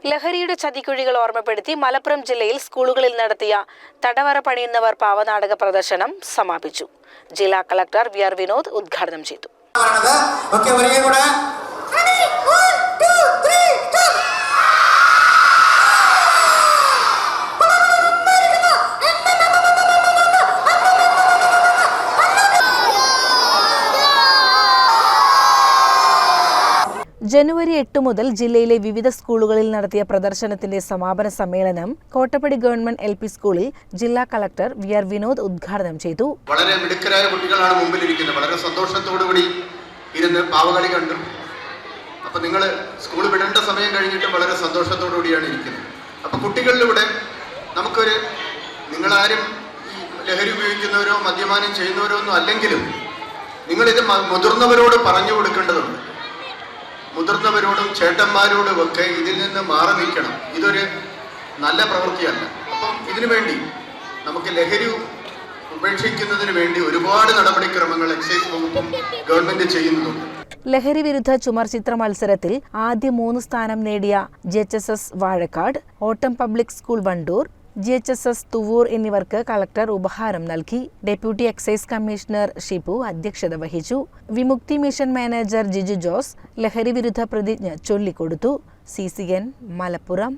ലഹരിയുടെ ചതിക്കുഴികൾ ഓർമ്മപ്പെടുത്തി മലപ്പുറം ജില്ലയിൽ സ്കൂളുകളിൽ നടത്തിയ തടവറ പണിയുന്നവർ പാവനാടക പ്രദർശനം സമാപിച്ചു. ജില്ലാ കളക്ടർ വി.ആർ. വിനോദ് ഉദ്ഘാടനം ചെയ്തു. ജനുവരി 8 മുതൽ ജില്ലയിലെ വിവിധ സ്കൂളുകളിൽ നടത്തിയ പ്രദർശനത്തിന്റെ സമാപന സമ്മേളനം കോട്ടപ്പടി ഗവൺമെന്റ് LP സ്കൂളിൽ ജില്ലാ കളക്ടർ വി.ആർ. വിനോദ് ഉദ്ഘാടനം ചെയ്തു. വളരെ മിടുക്കരായ കുട്ടികളാണ് മുമ്പിലിരിക്കുന്നത്. വളരെ സന്തോഷത്തോടുകൂടി ഇരുന്ന് പാവകളി കണ്ടു. അപ്പോൾ നിങ്ങൾ സ്കൂൾ വിടേണ്ട സമയം കഴിഞ്ഞിട്ട് വളരെ സന്തോഷത്തോടുകൂടിയാണ് ഇരിക്കുന്നത്. അപ്പോൾ കുട്ടികളിലൂടെ നമുക്കൊരു നിങ്ങളാരും ലഹരി ഉപയോഗിക്കുന്നവരോ മദ്യപാനം ചെയ്യുന്നവരോ ഒന്നും അല്ലെങ്കിലും നിങ്ങളിത് മുതിർന്നവരോട് പറഞ്ഞു കൊടുക്കേണ്ടതുണ്ട്. മുതിർന്നവരോടും ചേട്ടന്മാരോടും ഒക്കെ ഇതിൽ നിന്ന് മാറി നിൽക്കണം. ഇതൊരു നല്ല പ്രവൃത്തിയല്ല. അപ്പം ഇതിനു വേണ്ടി നമുക്ക് ലഹരി ഉപേക്ഷിക്കുന്നതിന് വേണ്ടി ഒരുപാട് നടപടിക്രമങ്ങൾ എക്സൈസ് വകുപ്പും ഗവൺമെന്റ് ചെയ്യുന്നുണ്ട്. ലഹരി വിരുദ്ധ ചുമർ ചിത്ര മത്സരത്തിൽ ആദ്യ 3 സ്ഥാനം നേടിയ GHSS വാഴക്കാട്, ഓട്ടം public school Wandoor, GHSS Thuvur എന്നിവർക്ക് കളക്ടർ ഉപഹാരം നൽകി. ഡെപ്യൂട്ടി എക്സൈസ് കമ്മീഷണർ ഷിബു അധ്യക്ഷത വഹിച്ചു. വിമുക്തി മിഷൻ മാനേജർ ജിജു ജോസ് ലഹരി വിരുദ്ധ പ്രതിജ്ഞ ചൊല്ലിക്കൊടുത്തു. CCN മലപ്പുറം.